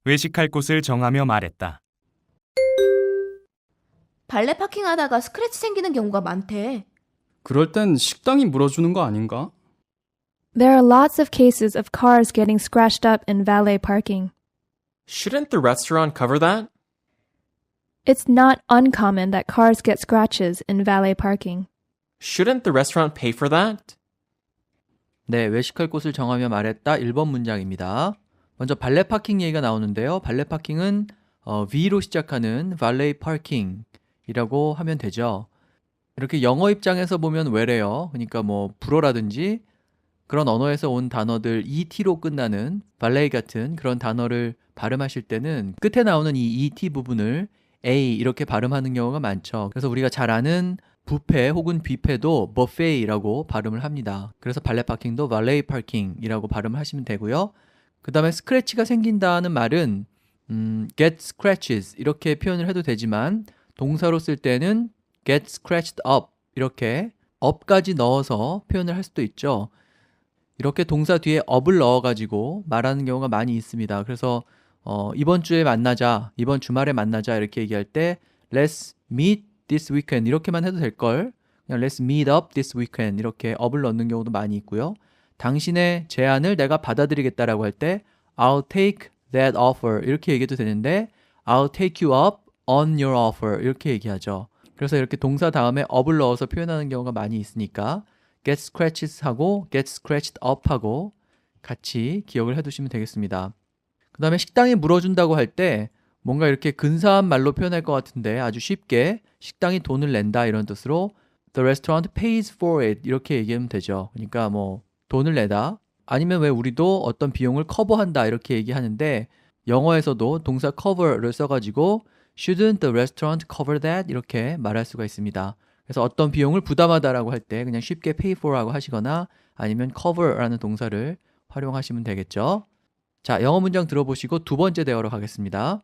외식할 곳을 정하며 말했다. 발레 파킹하다가 스크래치 생기는 경우가 많대. 그럴 땐 식당이 물어주는 거 아닌가? There are lots of cases of cars getting scratched up in valet parking. Shouldn't the restaurant cover that? It's not uncommon that cars get scratches in valet parking. Shouldn't the restaurant pay for that? 네, 외식할 곳을 정하며 말했다. 1번 문장입니다. 먼저 발레 파킹 얘기가 나오는데요. 발레 파킹은 V로 시작하는 valet parking이라고 하면 되죠. 이렇게 영어 입장에서 보면 왜래요. 그러니까 뭐 불어라든지 그런 언어에서 온 단어들 ET로 끝나는 발레 같은 그런 단어를 발음하실 때는 끝에 나오는 이 ET 부분을 A 이렇게 발음하는 경우가 많죠. 그래서 우리가 잘 아는 뷔페 혹은 뷔페도 buffet이라고 발음을 합니다. 그래서 발레 파킹도 valet parking이라고 발음을 하시면 되고요. 그 다음에 스크래치가 생긴다는 말은 get scratches 이렇게 표현을 해도 되지만 동사로 쓸 때는 get scratched up 이렇게 up까지 넣어서 표현을 할 수도 있죠. 이렇게 동사 뒤에 up을 넣어가지고 말하는 경우가 많이 있습니다. 그래서 이번 주에 만나자, 이번 주말에 만나자 이렇게 얘기할 때 let's meet this weekend 이렇게만 해도 될걸. 그냥 let's meet up this weekend 이렇게 up을 넣는 경우도 많이 있고요. 당신의 제안을 내가 받아들이겠다라고 할 때 I'll take that offer 이렇게 얘기해도 되는데 I'll take you up on your offer 이렇게 얘기하죠. 그래서 이렇게 동사 다음에 up을 넣어서 표현하는 경우가 많이 있으니까 get scratches 하고 get scratched up 하고 같이 기억을 해두시면 되겠습니다. 그 다음에 식당이 물어준다고 할 때 뭔가 이렇게 근사한 말로 표현할 것 같은데 아주 쉽게 식당이 돈을 낸다 이런 뜻으로 The restaurant pays for it 이렇게 얘기하면 되죠. 그러니까 뭐 돈을 내다 아니면 왜 우리도 어떤 비용을 커버한다 이렇게 얘기하는데 영어에서도 동사 cover를 써가지고 Shouldn't the restaurant cover that? 이렇게 말할 수가 있습니다. 그래서 어떤 비용을 부담하다라고 할 때 그냥 쉽게 pay for라고 하시거나 아니면 cover라는 동사를 활용하시면 되겠죠. 자, 영어 문장 들어보시고 두 번째 대화로 가겠습니다.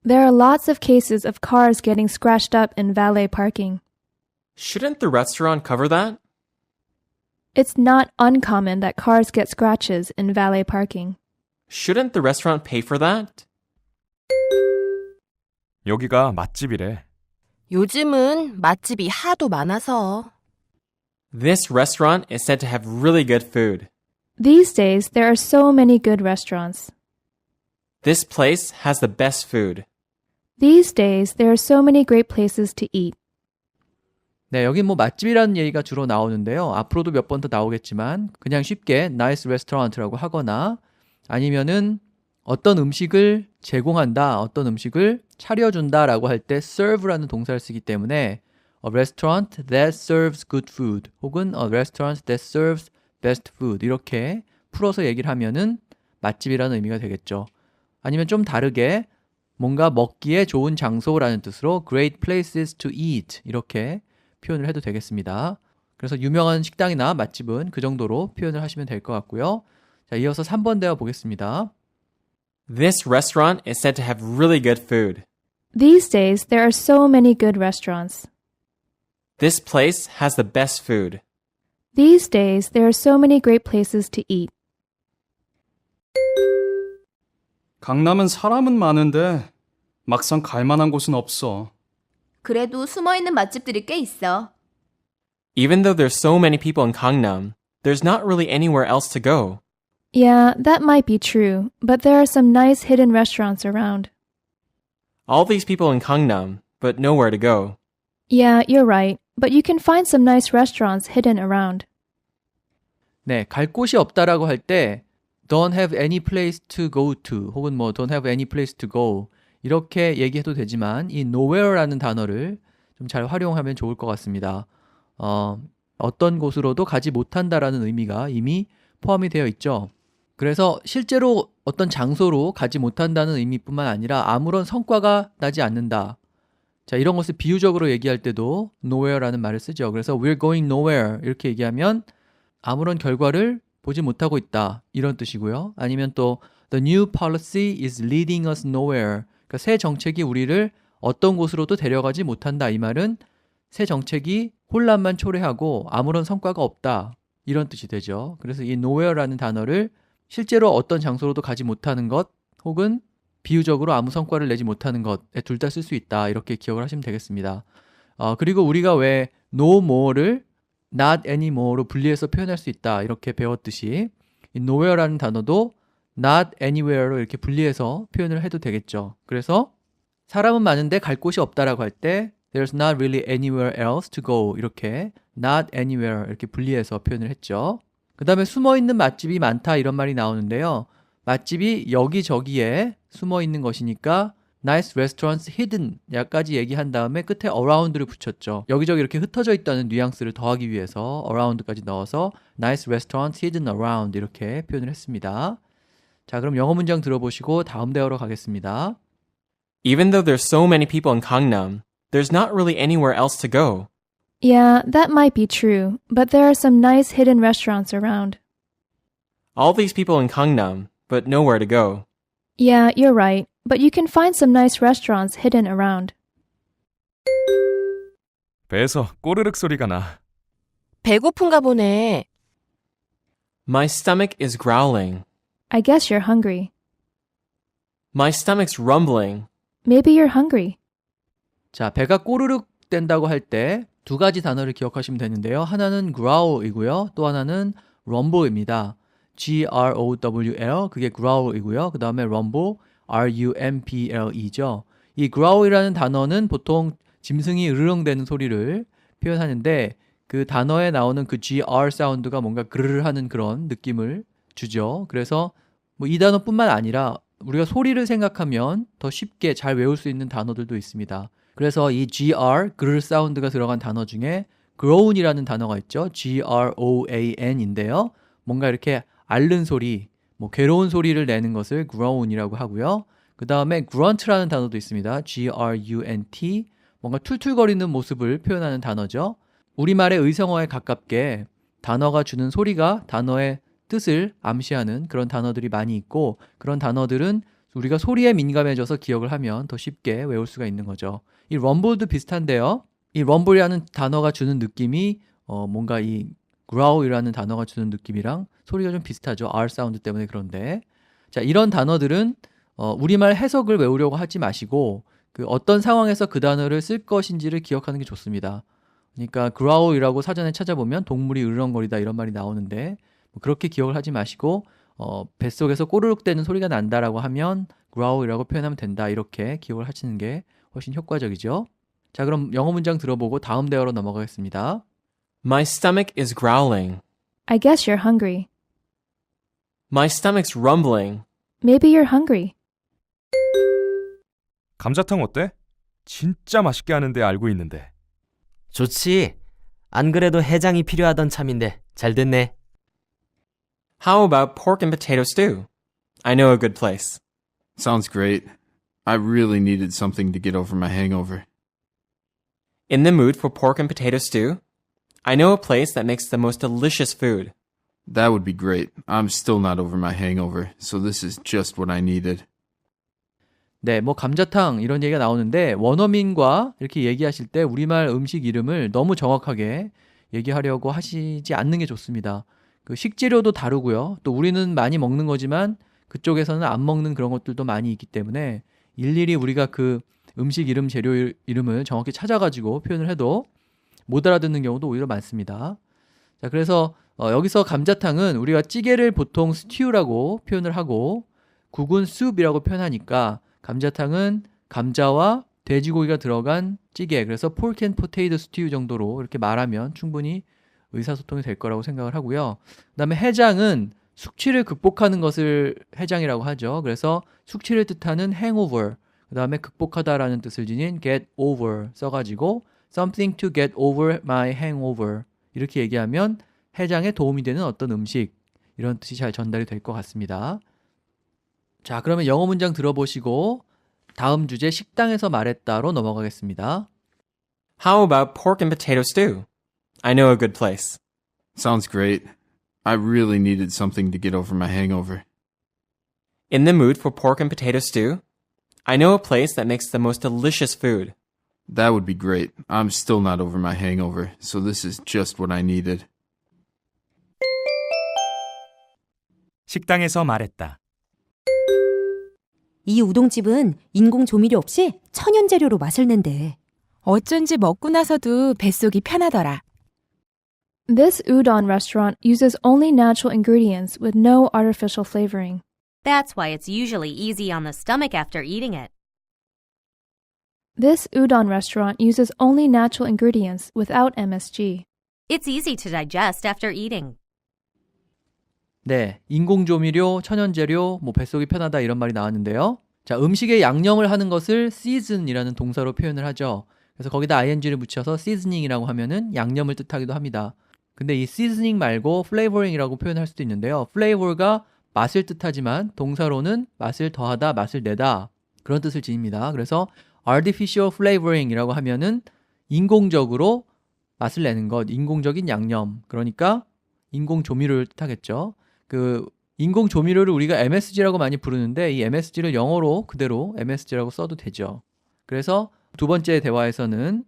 There are lots of cases of cars getting scratched up in valet parking. Shouldn't the restaurant cover that? It's not uncommon that cars get scratches in valet parking. Shouldn't the restaurant pay for that? 여기가 맛집이래. 요즘은 맛집이 하도 많아서. This restaurant is said to have really good food. These days, there are so many good restaurants. This place has the best food. These days, there are so many great places to eat. 네, 여기 뭐 맛집이라는 얘기가 주로 나오는데요. 앞으로도 몇 번 더 나오겠지만 그냥 쉽게 nice restaurant라고 하거나 아니면은 어떤 음식을 제공한다, 어떤 음식을 차려준다라고 할 때 serve라는 동사를 쓰기 때문에 a restaurant that serves good food 혹은 a restaurant that serves best food 이렇게 풀어서 얘기를 하면은 맛집이라는 의미가 되겠죠. 아니면 좀 다르게 뭔가 먹기에 좋은 장소라는 뜻으로 great places to eat 이렇게 표현을 해도 되겠습니다. 그래서 유명한 식당이나 맛집은 그 정도로 표현을 하시면 될 것 같고요. 자, 이어서 3번 대화 보겠습니다. This restaurant is said to have really good food. These days, there are so many good restaurants. This place has the best food. These days, there are so many great places to eat. 강남은 사람은 많은데 막상 갈 만한 곳은 없어. 그래도 숨어있는 맛집들이 꽤 있어. Even though there's so many people in Gangnam, there's not really anywhere else to go. Yeah, that might be true, but there are some nice hidden restaurants around. All these people in Gangnam, but nowhere to go. Yeah, you're right, but you can find some nice restaurants hidden around. 네, 갈 곳이 없다라고 할 때 don't have any place to go to 혹은 뭐 don't have any place to go 이렇게 얘기해도 되지만 이 nowhere라는 단어를 좀 잘 활용하면 좋을 것 같습니다. 어떤 곳으로도 가지 못한다라는 의미가 이미 포함이 되어 있죠. 그래서 실제로 어떤 장소로 가지 못한다는 의미뿐만 아니라 아무런 성과가 나지 않는다. 자, 이런 것을 비유적으로 얘기할 때도 nowhere라는 말을 쓰죠. 그래서 we're going nowhere 이렇게 얘기하면 아무런 결과를 보지 못하고 있다 이런 뜻이고요. 아니면 또 the new policy is leading us nowhere. 그러니까 새 정책이 우리를 어떤 곳으로도 데려가지 못한다. 이 말은 새 정책이 혼란만 초래하고 아무런 성과가 없다 이런 뜻이 되죠. 그래서 이 nowhere라는 단어를 실제로 어떤 장소로도 가지 못하는 것 혹은 비유적으로 아무 성과를 내지 못하는 것에 둘 다 쓸 수 있다. 이렇게 기억을 하시면 되겠습니다. 그리고 우리가 왜 no more를 not anymore로 분리해서 표현할 수 있다. 이렇게 배웠듯이 이 nowhere라는 단어도 not anywhere로 이렇게 분리해서 표현을 해도 되겠죠. 그래서 사람은 많은데 갈 곳이 없다라고 할 때 there's not really anywhere else to go 이렇게 not anywhere 이렇게 분리해서 표현을 했죠. 그 다음에 숨어있는 맛집이 많다 이런 말이 나오는데요. 맛집이 여기저기에 숨어있는 것이니까 nice restaurants hidden 야까지 얘기한 다음에 끝에 around를 붙였죠. 여기저기 이렇게 흩어져 있다는 뉘앙스를 더하기 위해서 around까지 넣어서 nice restaurants hidden around 이렇게 표현을 했습니다. 자, 그럼 영어 문장 들어보시고 다음 대화로 가겠습니다. Even though there's so many people in Gangnam, there's not really anywhere else to go. Yeah, that might be true, but there are some nice hidden restaurants around. All these people in Gangnam, but nowhere to go. Yeah, you're right, but you can find some nice restaurants hidden around. 배에서 꼬르륵 소리가 나. 배고픈가 보네. My stomach is growling. I guess you're hungry. My stomach's rumbling. Maybe you're hungry. 자, 배가 꼬르륵 댄다고 할 때 두 가지 단어를 기억하시면 되는데요. 하나는 growl이고요. 또 하나는 rumble입니다. G-R-O-W-L 그게 growl이고요. 그 다음에 rumble R-U-M-B-L-E죠. 이 growl이라는 단어는 보통 짐승이 으르렁대는 소리를 표현하는데 그 단어에 나오는 그 GR 사운드가 뭔가 그르르 하는 그런 느낌을 주죠. 그래서 뭐 이 단어뿐만 아니라 우리가 소리를 생각하면 더 쉽게 잘 외울 수 있는 단어들도 있습니다. 그래서 이 GR, 그르르 사운드가 들어간 단어 중에 groan이라는 단어가 있죠. G-R-O-A-N인데요. 뭔가 이렇게 앓는 소리, 뭐 괴로운 소리를 내는 것을 groan이라고 하고요. 그 다음에 grunt라는 단어도 있습니다. G-R-U-N-T 뭔가 툴툴거리는 모습을 표현하는 단어죠. 우리말의 의성어에 가깝게 단어가 주는 소리가 단어의 뜻을 암시하는 그런 단어들이 많이 있고 그런 단어들은 우리가 소리에 민감해져서 기억을 하면 더 쉽게 외울 수가 있는 거죠. 이 rumble도 비슷한데요. 이 rumble이라는 단어가 주는 느낌이 뭔가 이 growl이라는 단어가 주는 느낌이랑 소리가 좀 비슷하죠. R 사운드 때문에 그런데 자 이런 단어들은 우리말 해석을 외우려고 하지 마시고 그 어떤 상황에서 그 단어를 쓸 것인지를 기억하는 게 좋습니다. 그러니까 growl이라고 사전에 찾아보면 동물이 으르렁거리다 이런 말이 나오는데 그렇게 기억을 하지 마시고 뱃속에서 꼬르륵대는 소리가 난다라고 하면 growl이라고 표현하면 된다 이렇게 기억을 하시는 게 훨씬 효과적이죠. 자 그럼 영어 문장 들어보고 다음 대화로 넘어가겠습니다. My stomach is growling. I guess you're hungry. My stomach's rumbling. Maybe you're hungry. 감자탕 어때? 진짜 맛있게 하는데 알고 있는데. 좋지. 안 그래도 해장이 필요하던 참인데 잘 됐네. How about pork and potato stew? I know a good place. Sounds great. I really needed something to get over my hangover. In the mood for pork and potato stew? I know a place that makes the most delicious food. That would be great. I'm still not over my hangover, so this is just what I needed. 네, 뭐 감자탕 이런 얘기가 나오는데 원어민과 이렇게 얘기하실 때 우리말 음식 이름을 너무 정확하게 얘기하려고 하시지 않는 게 좋습니다. 그 식재료도 다르고요. 또 우리는 많이 먹는 거지만 그쪽에서는 안 먹는 그런 것들도 많이 있기 때문에 일일이 우리가 그 음식 이름, 재료 이름을 정확히 찾아가지고 표현을 해도 못 알아듣는 경우도 오히려 많습니다. 자, 그래서 여기서 감자탕은 우리가 찌개를 보통 스튜라고 표현을 하고 국은 sup이라고 표현하니까 감자탕은 감자와 돼지고기가 들어간 찌개, 그래서 pork and potato stew 정도로 이렇게 말하면 충분히 의사소통이 될 거라고 생각을 하고요. 그 다음에 해장은 숙취를 극복하는 것을 해장이라고 하죠. 그래서 숙취를 뜻하는 hangover, 그 다음에 극복하다라는 뜻을 지닌 get over 써가지고 something to get over my hangover 이렇게 얘기하면 해장에 도움이 되는 어떤 음식 이런 뜻이 잘 전달이 될 것 같습니다. 자, 그러면 영어 문장 들어보시고 다음 주제 식당에서 말했다로 넘어가겠습니다. How about pork and potato stew? I know a good place. Sounds great. I really needed something to get over my hangover. In the mood for pork and potato stew? I know a place that makes the most delicious food. That would be great. I'm still not over my hangover, so this is just what I needed. 식당에서 말했다. 이 우동집은 인공 조미료 없이 천연 재료로 맛을 낸대. 어쩐지 먹고 나서도 뱃속이 편하더라. This udon restaurant uses only natural ingredients with no artificial flavoring. That's why it's usually easy on the stomach after eating it. This udon restaurant uses only natural ingredients without MSG. It's easy to digest after eating. 네, 인공조미료, 천연재료, 뱃속이 편하다 이런 말이 나왔는데요. 자, 음식에 양념을 하는 것을 season이라는 동사로 표현을 하죠. 그래서 거기다 ing를 붙여서 seasoning이라고 하면은 양념을 뜻하기도 합니다. 근데 이 seasoning 말고 flavoring이라고 표현할 수도 있는데요. flavor가 맛을 뜻하지만 동사로는 맛을 더하다, 맛을 내다 그런 뜻을 지닙니다. 그래서 artificial flavoring이라고 하면은 인공적으로 맛을 내는 것, 인공적인 양념, 그러니까 인공조미료를 뜻하겠죠. 그 인공조미료를 우리가 MSG라고 많이 부르는데 이 MSG를 영어로 그대로 MSG라고 써도 되죠. 그래서 두 번째 대화에서는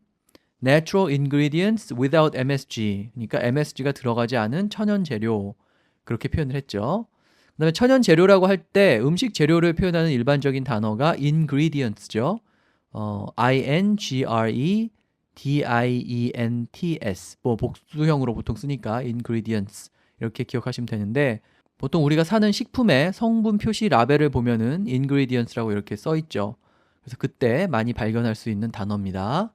natural ingredients without MSG, 그러니까 MSG가 들어가지 않은 천연 재료 그렇게 표현을 했죠. 그 다음에 천연 재료라고 할 때 음식 재료를 표현하는 일반적인 단어가 ingredients죠. INGREDIENTS 복수형으로 보통 쓰니까 ingredients 이렇게 기억하시면 되는데 보통 우리가 사는 식품의 성분 표시 라벨을 보면은 ingredients라고 이렇게 써 있죠. 그래서 그때 많이 발견할 수 있는 단어입니다.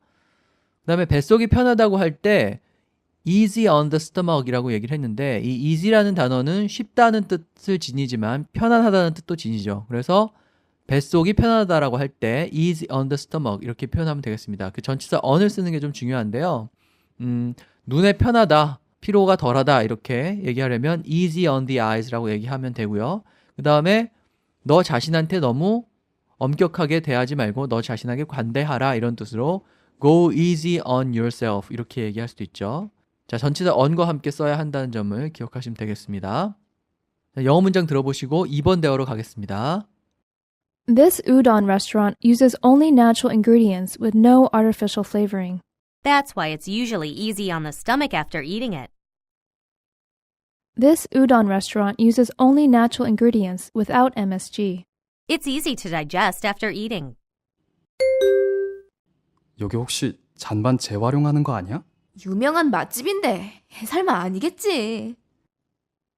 그 다음에 뱃속이 편하다고 할 때 easy on the stomach이라고 얘기를 했는데 이 easy라는 단어는 쉽다는 뜻을 지니지만 편안하다는 뜻도 지니죠. 그래서 뱃속이 편하다라고 할 때 easy on the stomach 이렇게 표현하면 되겠습니다. 그 전치사 on을 쓰는 게 좀 중요한데요. 눈에 편하다, 피로가 덜하다 이렇게 얘기하려면 easy on the eyes라고 얘기하면 되고요. 그 다음에 너 자신한테 너무 엄격하게 대하지 말고 너 자신에게 관대하라 이런 뜻으로 go easy on yourself 이렇게 얘기할 수도 있죠. 자, 전치사 on과 함께 써야 한다는 점을 기억하시면 되겠습니다. 자, 영어 문장 들어보시고 2번 대화로 가겠습니다. This udon restaurant uses only natural ingredients with no artificial flavoring. That's why it's usually easy on the stomach after eating it. This udon restaurant uses only natural ingredients without MSG. It's easy to digest after eating. 여기 혹시 잔반 재활용하는 거 아니야? 유명한 맛집인데 설마 아니겠지.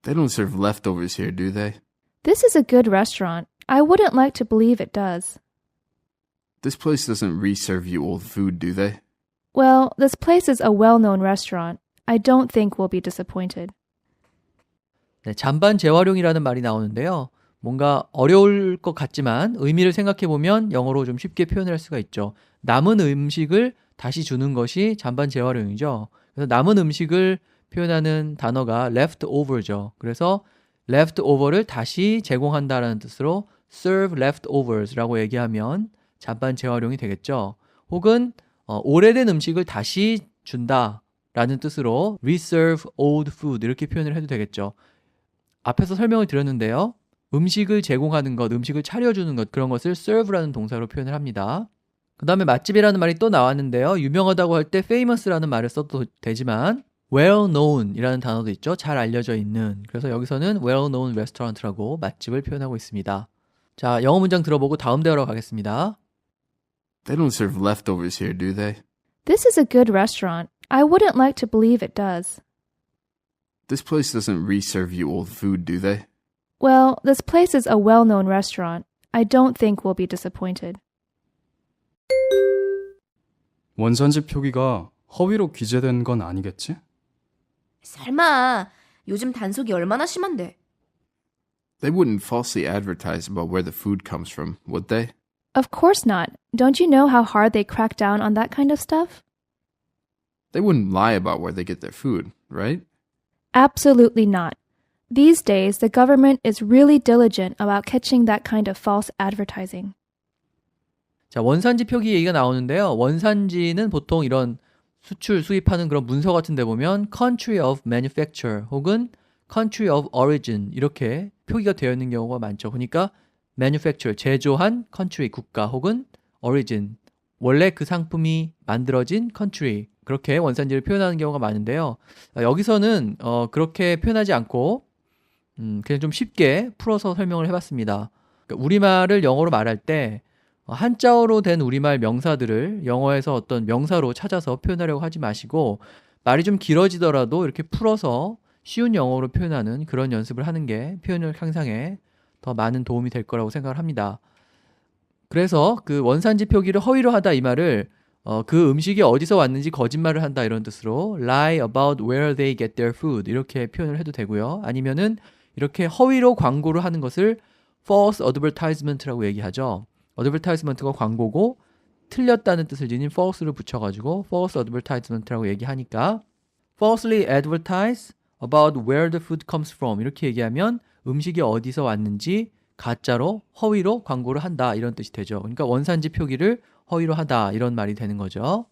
They don't serve leftovers here, do they? This is a good restaurant. I wouldn't like to believe it does. This place doesn't reserve you old food, do they? Well, this place is a well-known restaurant. I don't think we'll be disappointed. 네, 잔반 재활용이라는 말이 나오는데요. 뭔가 어려울 것 같지만 의미를 생각해 보면 영어로 좀 쉽게 표현할 수가 있죠. 남은 음식을 다시 주는 것이 잔반 재활용이죠. 그래서 남은 음식을 표현하는 단어가 leftover죠. 그래서 leftover를 다시 제공한다라는 뜻으로 serve leftovers라고 얘기하면 잔반 재활용이 되겠죠. 혹은 오래된 음식을 다시 준다라는 뜻으로 reserve old food 이렇게 표현을 해도 되겠죠. 앞에서 설명을 드렸는데요. 음식을 제공하는 것, 음식을 차려주는 것 그런 것을 serve라는 동사로 표현을 합니다. 그 다음에 맛집이라는 말이 또 나왔는데요. 유명하다고 할 때 famous라는 말을 써도 되지만 well known 이라는 단어도 있죠. 잘 알려져 있는. 그래서 여기서는 well known restaurant라고 맛집을 표현하고 있습니다. 자, 영어 문장 들어보고 다음 대화로 가겠습니다. They don't serve leftovers here, do they? This is a good restaurant. I wouldn't like to believe it does. This place doesn't reserve you old food, do they? Well, this place is a well-known restaurant. I don't think we'll be disappointed. 원산지 표기가 허위로 기재된 건 아니겠지? 설마 요즘 단속이 얼마나 심한데. They wouldn't falsely advertise about where the food comes from, would they? Of course not. Don't you know how hard they crack down on that kind of stuff? They wouldn't lie about where they get their food, right? Absolutely not. These days, the government is really diligent about catching that kind of false advertising. 자, 원산지 표기 얘기가 나오는데요. 원산지는 보통 이런 수출, 수입하는 그런 문서 같은 데 보면 country of manufacture 혹은 country of origin 이렇게 표기가 되어 있는 경우가 많죠. 그러니까 manufacture, 제조한 country, 국가 혹은 origin, 원래 그 상품이 만들어진 country 그렇게 원산지를 표현하는 경우가 많은데요. 여기서는 그렇게 표현하지 않고 그냥 좀 쉽게 풀어서 설명을 해봤습니다. 그러니까 우리말을 영어로 말할 때 한자어로 된 우리말 명사들을 영어에서 어떤 명사로 찾아서 표현하려고 하지 마시고 말이 좀 길어지더라도 이렇게 풀어서 쉬운 영어로 표현하는 그런 연습을 하는 게 표현력 향상에 더 많은 도움이 될 거라고 생각을 합니다. 그래서 그 원산지 표기를 허위로 하다 이 말을 그 음식이 어디서 왔는지 거짓말을 한다 이런 뜻으로 lie about where they get their food 이렇게 표현을 해도 되고요. 아니면은 이렇게 허위로 광고를 하는 것을 false advertisement라고 얘기하죠. advertisement가 광고고 틀렸다는 뜻을 지닌 false를 붙여가지고 false advertisement라고 얘기하니까 falsely advertise about where the food comes from 이렇게 얘기하면 음식이 어디서 왔는지 가짜로 허위로 광고를 한다 이런 뜻이 되죠. 그러니까 원산지 표기를 허위로 하다 이런 말이 되는 거죠.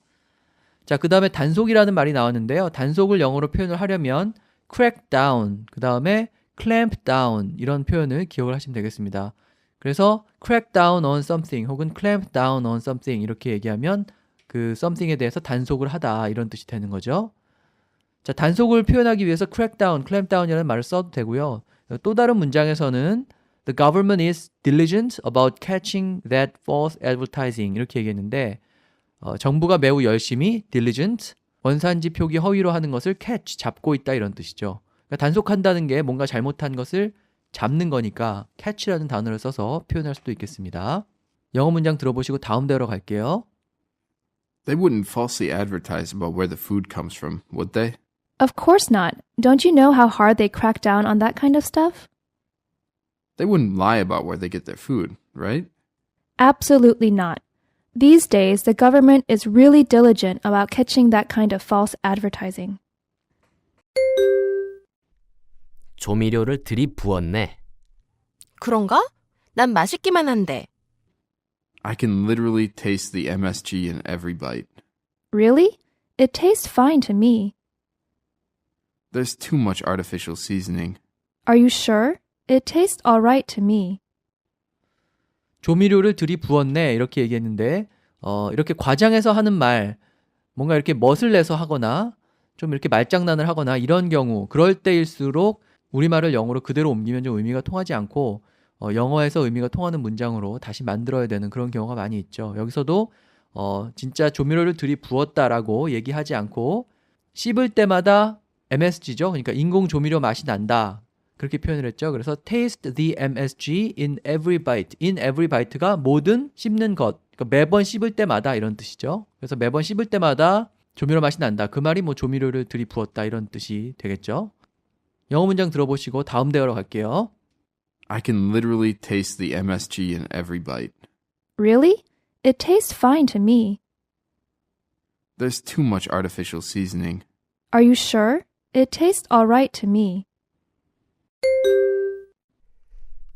자, 그 다음에 단속이라는 말이 나왔는데요. 단속을 영어로 표현을 하려면 crack down, 그 다음에 clamp down 이런 표현을 기억을 하시면 되겠습니다. 그래서 crack down on something 혹은 clamp down on something 이렇게 얘기하면 그 something에 대해서 단속을 하다 이런 뜻이 되는 거죠. 자, 단속을 표현하기 위해서 crack down, clamp down이라는 말을 써도 되고요. 또 다른 문장에서는 The government is diligent about catching that false advertising 이렇게 얘기했는데 정부가 매우 열심히 diligent, 원산지 표기 허위로 하는 것을 catch, 잡고 있다 이런 뜻이죠. 그러니까 단속한다는 게 뭔가 잘못한 것을 잡는 거니까 catch라는 단어를 써서 표현할 수도 있겠습니다. 영어 문장 들어보시고 다음 대화로 갈게요. They wouldn't falsely advertise about where the food comes from, would they? Of course not. Don't you know how hard they crack down on that kind of stuff? They wouldn't lie about where they get their food, right? Absolutely not. These days, the government is really diligent about catching that kind of false advertising. 조미료를 들이부었네. 그런가? 난 맛있기만 한데. I can literally taste the MSG in every bite. Really? It tastes fine to me. There's too much artificial seasoning. Are you sure? It tastes all right to me. 조미료를 들이부었네 이렇게 얘기했는데 이렇게 과장해서 하는 말 뭔가 이렇게 멋을 내서 하거나 좀 이렇게 말장난을 하거나 이런 경우 그럴 때일수록 우리말을 영어로 그대로 옮기면 좀 의미가 통하지 않고 영어에서 의미가 통하는 문장으로 다시 만들어야 되는 그런 경우가 많이 있죠. 여기서도 진짜 조미료를 들이부었다라고 얘기하지 않고 씹을 때마다 MSG죠. 그러니까 인공 조미료 맛이 난다. 그렇게 표현을 했죠. 그래서 taste the MSG in every bite. in every bite가 모든 씹는 것. 그러니까 매번 씹을 때마다 이런 뜻이죠. 그래서 매번 씹을 때마다 조미료 맛이 난다. 그 말이 뭐 조미료를 들이부었다 이런 뜻이 되겠죠. 영어 문장 들어보시고 다음 대화로 갈게요. I can literally taste the MSG in every bite. Really? It tastes fine to me. There's too much artificial seasoning. Are you sure? It tastes all right to me.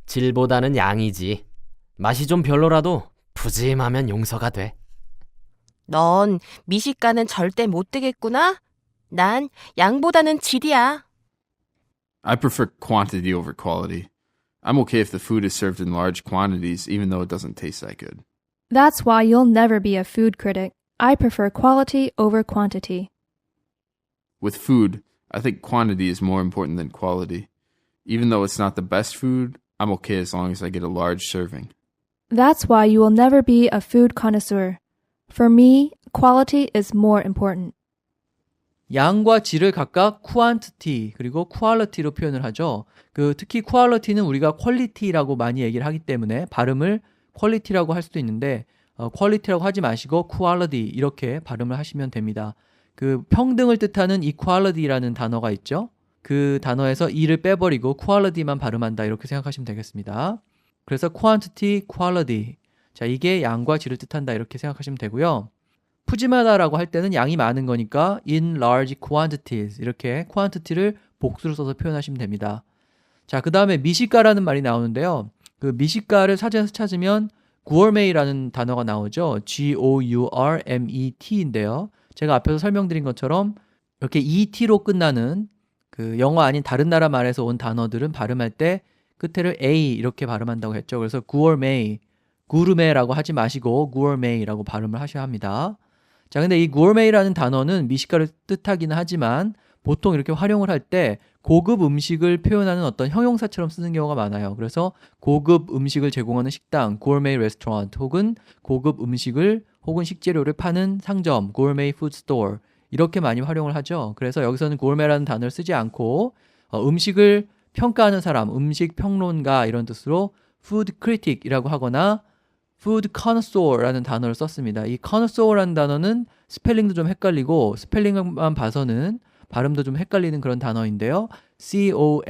질보다는 양이지. 맛이 좀 별로라도 푸짐하면 용서가 돼. 넌 미식가는 절대 못 되겠구나. 난 양보다는 질이야. I prefer quantity over quality. I'm okay if the food is served in large quantities, even though it doesn't taste that good. That's why you'll never be a food critic. I prefer quality over quantity. With food, I think quantity is more important than quality. Even though it's not the best food, I'm okay as long as I get a large serving. That's why you will never be a food connoisseur. For me, quality is more important. 양과 질을 각각 quantity 그리고 quality로 표현을 하죠. 특히 quality는 우리가 quality라고 많이 얘기를 하기 때문에 발음을 quality라고 할 수도 있는데 quality라고 하지 마시고 quality 이렇게 발음을 하시면 됩니다. 평등을 뜻하는 equality라는 단어가 있죠. 그 단어에서 e를 빼버리고 quality만 발음한다 이렇게 생각하시면 되겠습니다. 그래서 quantity, quality. 자, 이게 양과 질을 뜻한다 이렇게 생각하시면 되고요. 푸짐하다라고 할 때는 양이 많은 거니까 in large quantities 이렇게 quantity를 복수로 써서 표현하시면 됩니다. 자, 그 다음에 미식가라는 말이 나오는데요. 미식가를 사전에서 찾으면 gourmet라는 단어가 나오죠. G-O-U-R-M-E-T인데요. 제가 앞에서 설명드린 것처럼 이렇게 ET로 끝나는 영어 아닌 다른 나라 말에서 온 단어들은 발음할 때 끝에를 A 이렇게 발음한다고 했죠. 그래서 gourmet, 구르메라고 하지 마시고 gourmet라고 발음을 하셔야 합니다. 자, 근데 이 gourmet라는 단어는 미식가를 뜻하기는 하지만 보통 이렇게 활용을 할 때 고급 음식을 표현하는 어떤 형용사처럼 쓰는 경우가 많아요. 그래서 고급 음식을 제공하는 식당, gourmet restaurant, 혹은 고급 음식을 혹은 식재료를 파는 상점, gourmet food store 이렇게 많이 활용을 하죠. 그래서 여기서는 gourmet라는 단어를 쓰지 않고 음식을 평가하는 사람, 음식 평론가 이런 뜻으로 food critic이라고 하거나 food connoisseur라는 단어를 썼습니다. 이 connoisseur라는 단어는 스펠링도 좀 헷갈리고 스펠링만 봐서는 발음도 좀 헷갈리는 그런 단어인데요. connoisseur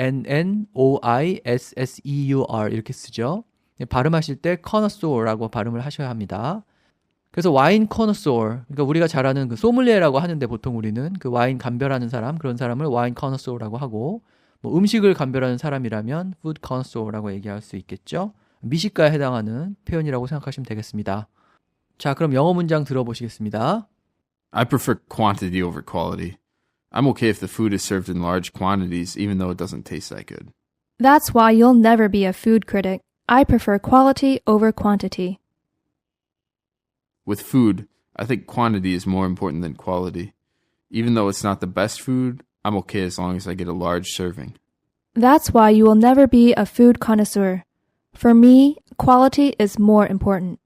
이렇게 쓰죠. 발음하실 때 connoisseur라고 발음을 하셔야 합니다. 그래서 와인 connoisseur, 그러니까 우리가 잘 아는 그 소믈리에라고 하는데 보통 우리는 그 와인 감별하는 사람, 그런 사람을 와인 connoisseur라고 하고 뭐 음식을 감별하는 사람이라면 food connoisseur라고 얘기할 수 있겠죠. 미식가에 해당하는 표현이라고 생각하시면 되겠습니다. 자, 그럼 영어 문장 들어보시겠습니다. I prefer quantity over quality. I'm okay if the food is served in large quantities, even though it doesn't taste that good. That's why you'll never be a food critic. I prefer quality over quantity. With food, I think quantity is more important than quality. Even though it's not the best food, I'm okay as long as I get a large serving. That's why you will never be a food connoisseur. For me, quality is more important.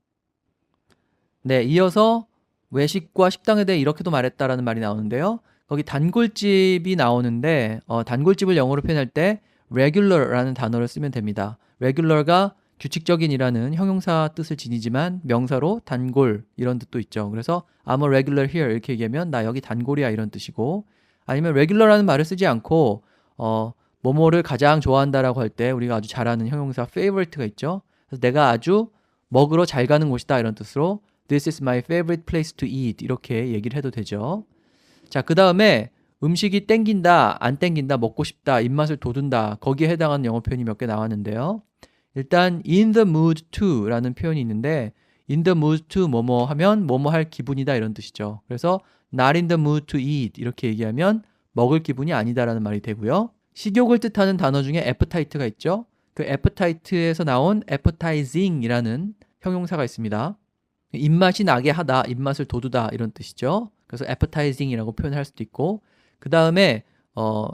네, 이어서 외식과 식당에 대해 이렇게도 말했다라는 말이 나오는데요. 거기 단골집이 나오는데 단골집을 영어로 표현할 때 regular라는 단어를 쓰면 됩니다. regular가 규칙적인이라는 형용사 뜻을 지니지만 명사로 단골 이런 뜻도 있죠. 그래서 I'm a regular here 이렇게 얘기하면 나 여기 단골이야 이런 뜻이고, 아니면 regular라는 말을 쓰지 않고 뭐뭐를 가장 좋아한다라고 할 때 우리가 아주 잘 아는 형용사 favorite가 있죠. 그래서 내가 아주 먹으러 잘 가는 곳이다 이런 뜻으로 This is my favorite place to eat 이렇게 얘기를 해도 되죠. 자, 그 다음에 음식이 땡긴다, 안 땡긴다, 먹고 싶다, 입맛을 돋운다 거기에 해당하는 영어 표현이 몇 개 나왔는데요. 일단 in the mood to 라는 표현이 있는데 in the mood to 뭐뭐 하면 뭐뭐 할 기분이다 이런 뜻이죠. 그래서 not in the mood to eat 이렇게 얘기하면 먹을 기분이 아니다라는 말이 되고요. 식욕을 뜻하는 단어 중에 appetite가 있죠. 그 appetite에서 나온 appetizing이라는 형용사가 있습니다. 입맛이 나게 하다, 입맛을 돋우다 이런 뜻이죠. 그래서 appetizing이라고 표현할 수도 있고, 그 다음에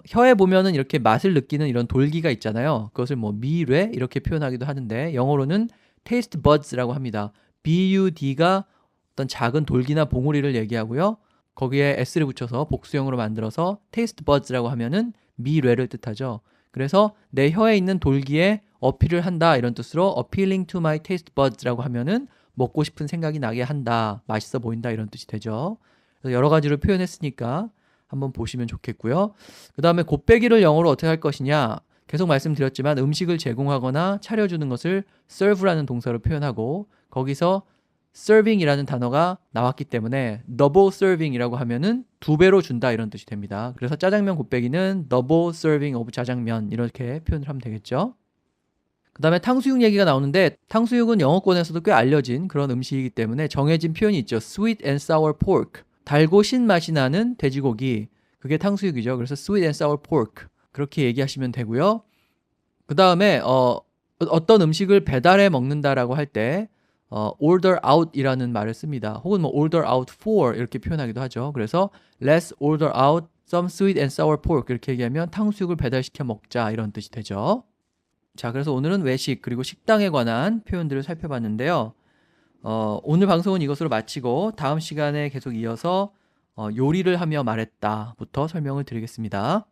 혀에 보면은 이렇게 맛을 느끼는 이런 돌기가 있잖아요. 그것을 뭐 미뢰 이렇게 표현하기도 하는데 영어로는 taste buds라고 합니다. bud가 어떤 작은 돌기나 봉우리를 얘기하고요. 거기에 s를 붙여서 복수형으로 만들어서 taste buds라고 하면은 미뢰를 뜻하죠. 그래서 내 혀에 있는 돌기에 어필을 한다 이런 뜻으로 appealing to my taste buds라고 하면은 먹고 싶은 생각이 나게 한다, 맛있어 보인다 이런 뜻이 되죠. 그래서 여러 가지로 표현했으니까 한번 보시면 좋겠고요. 그 다음에 곱빼기를 영어로 어떻게 할 것이냐, 계속 말씀드렸지만 음식을 제공하거나 차려주는 것을 serve라는 동사로 표현하고 거기서 serving이라는 단어가 나왔기 때문에 double serving이라고 하면은 2배로 준다 이런 뜻이 됩니다. 그래서 짜장면 곱빼기는 double serving of 짜장면 이렇게 표현을 하면 되겠죠. 그 다음에 탕수육 얘기가 나오는데 탕수육은 영어권에서도 꽤 알려진 그런 음식이기 때문에 정해진 표현이 있죠. sweet and sour pork. 달고 신맛이 나는 돼지고기. 그게 탕수육이죠. 그래서 sweet and sour pork. 그렇게 얘기하시면 되고요. 그 다음에 어떤 음식을 배달해 먹는다라고 할 때 order out 이라는 말을 씁니다. 혹은 뭐 order out for 이렇게 표현하기도 하죠. 그래서 let's order out some sweet and sour pork 이렇게 얘기하면 탕수육을 배달시켜 먹자 이런 뜻이 되죠. 자, 그래서 오늘은 외식 그리고 식당에 관한 표현들을 살펴봤는데요. 오늘 방송은 이것으로 마치고 다음 시간에 계속 이어서 요리를 하며 말했다부터 설명을 드리겠습니다.